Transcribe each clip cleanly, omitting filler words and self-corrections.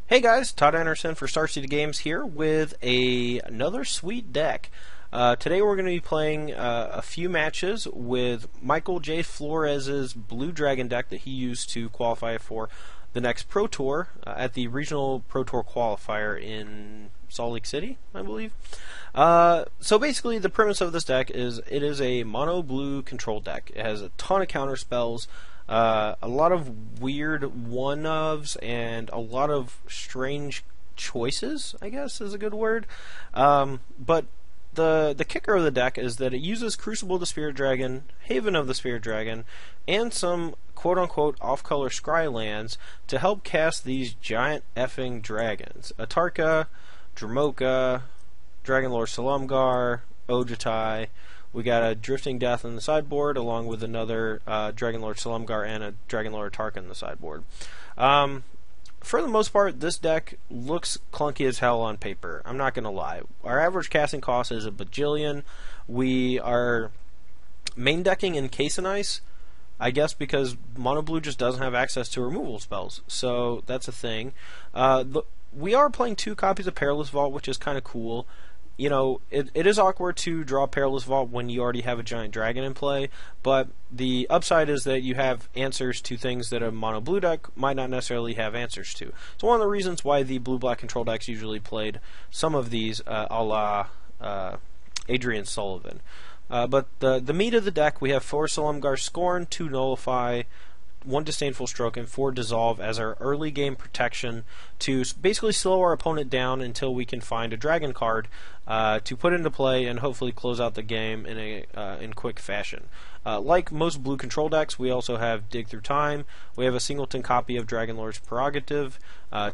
Hey guys, Todd Anderson for StarCityGames here with another sweet deck. Today we're going to be playing a few matches with Michael J. Flores's Blue Dragon deck that he used to qualify for the next Pro Tour at the Regional Pro Tour qualifier in Salt Lake City, I believe. So basically the premise of this deck is it is a mono blue control deck. It has a ton of counter spells. A lot of weird one-ofs and a lot of strange choices, I guess is a good word. But the kicker of the deck is that it uses Crucible of the Spirit Dragon, Haven of the Spirit Dragon, and some quote-unquote off-color scry lands to help cast these giant effing dragons. Atarka, Dramoka, Dragonlord Salumgar, Ojutai. We got a Drifting Death on the sideboard, along with another Dragonlord Salumgar and a Dragonlord Atarka on the sideboard. For the most part, this deck looks clunky as hell on paper. I'm not going to lie. Our average casting cost is a bajillion. We are main decking Encase in Ice, I guess because Mono Blue just doesn't have access to removal spells. So that's a thing. We are playing 2 copies of Perilous Vault, which is kind of cool. You know, it is awkward to draw Perilous Vault when you already have a giant dragon in play, but the upside is that you have answers to things that a mono blue deck might not necessarily have answers to. So one of the reasons why the blue-black control decks usually played some of these a la Adrian Sullivan. But the meat of the deck, we have 4 Salumgar Scorn, 2 Nullify, 1 Disdainful Stroke, and 4 Dissolve as our early game protection to basically slow our opponent down until we can find a dragon card to put into play and hopefully close out the game in quick fashion. Like most blue control decks, we also have Dig Through Time. We have a singleton copy of Dragonlord's Prerogative.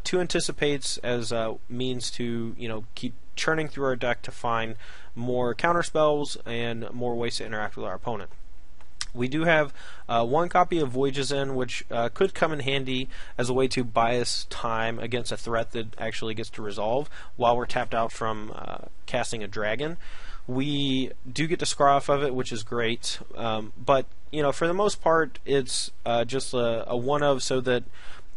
2 Anticipates as a means to keep churning through our deck to find more counterspells and more ways to interact with our opponent. We do have 1 copy of Voyages In, which could come in handy as a way to bias time against a threat that actually gets to resolve while we're tapped out from casting a dragon. We do get to scry off of it, which is great, but for the most part, it's just a one-of so that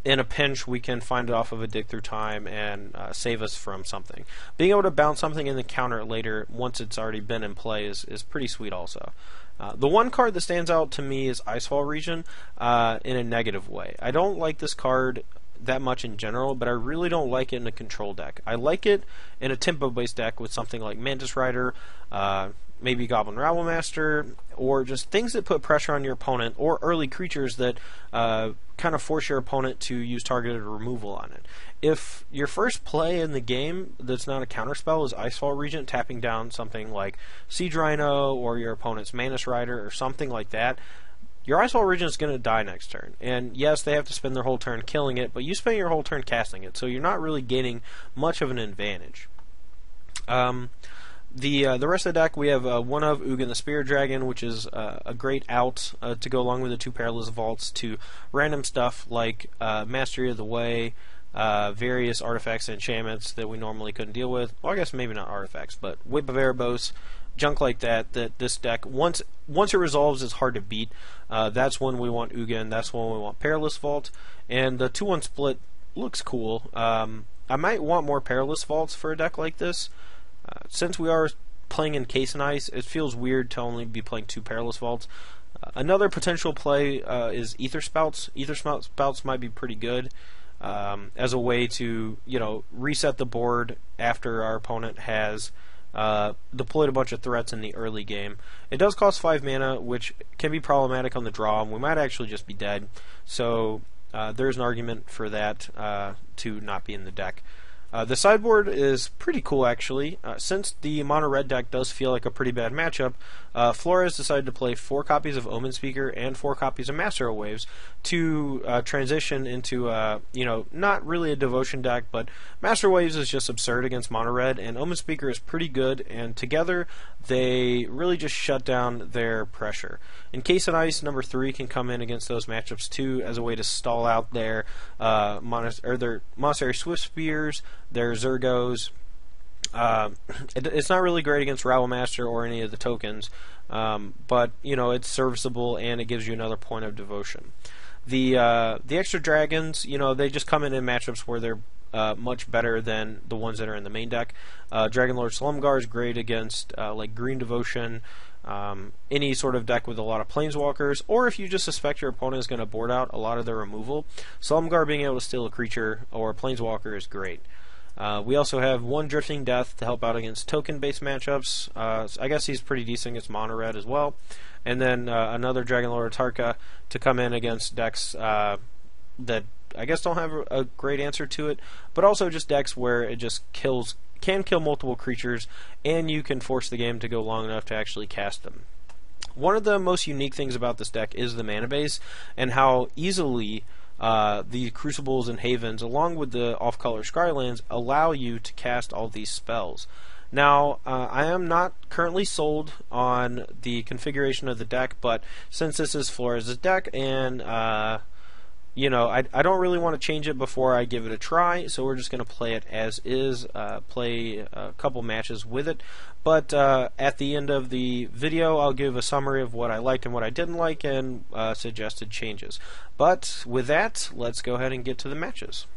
in a pinch we can find it off of a Dig Through Time and save us from something. Being able to bounce something and then counter it later once it's already been in play is pretty sweet also. The one card that stands out to me is Icefall Region in a negative way. I don't like this card that much in general, but I really don't like it in a control deck. I like it in a tempo-based deck with something like Mantis Rider, maybe Goblin Rabblemaster, or just things that put pressure on your opponent, or early creatures that kind of force your opponent to use targeted removal on it. If your first play in the game that's not a counterspell is Icefall Regent, tapping down something like Siege Rhino or your opponent's Mantis Rider or something like that, your Icefall Regent is going to die next turn. And yes, they have to spend their whole turn killing it, but you spend your whole turn casting it, so you're not really gaining much of an advantage. The rest of the deck, we have 1 of Ugin the Spirit Dragon, which is a great out to go along with the 2 Perilous Vaults to random stuff like Mastery of the Way, various artifacts and enchantments that we normally couldn't deal with. Well, I guess maybe not artifacts, but Whip of Erebos, junk like that this deck, once it resolves, is hard to beat. That's when we want Ugin, that's when we want Perilous Vault, and the 2-1 split looks cool. I might want more Perilous Vaults for a deck like this. Since we are playing Encase in Ice, it feels weird to only be playing 2 Perilous Vaults. Another potential play is Ether Spouts. Ether Spouts might be pretty good as a way to reset the board after our opponent has deployed a bunch of threats in the early game. It does cost 5 mana, which can be problematic on the draw, and we might actually just be dead. So there's an argument for that to not be in the deck. The sideboard is pretty cool, actually. Since the mono-red deck does feel like a pretty bad matchup, Flores decided to play 4 copies of Omen Speaker and 4 copies of Master of Waves to transition into, not really a devotion deck, but Master of Waves is just absurd against mono-red, and Omen Speaker is pretty good, and together they really just shut down their pressure. Encase in Ice, number 3, can come in against those matchups too as a way to stall out their Monastery Swift Spears, their Zergos. It's not really great against Rabblemaster or any of the tokens, but it's serviceable and it gives you another point of devotion. The extra dragons, you know, they just come in matchups where they're much better than the ones that are in the main deck. Dragonlord Slumgar is great against like Green Devotion, any sort of deck with a lot of Planeswalkers, or if you just suspect your opponent is going to board out a lot of their removal. Slumgar being able to steal a creature or a Planeswalker is great. We also have one Drifting Death to help out against token-based matchups. So I guess he's pretty decent against Mono Red as well. And then another Dragonlord Atarka to come in against decks that I guess don't have a great answer to it, but also just decks where it just can kill multiple creatures, and you can force the game to go long enough to actually cast them. One of the most unique things about this deck is the mana base, and how easily the Crucibles and Havens, along with the off-color Scrylands, allow you to cast all these spells. Now, I am not currently sold on the configuration of the deck, but since this is Flores' deck, and you know, I don't really want to change it before I give it a try, so we're just going to play it as is, play a couple matches with it. But at the end of the video, I'll give a summary of what I liked and what I didn't like, and suggested changes. But with that, let's go ahead and get to the matches.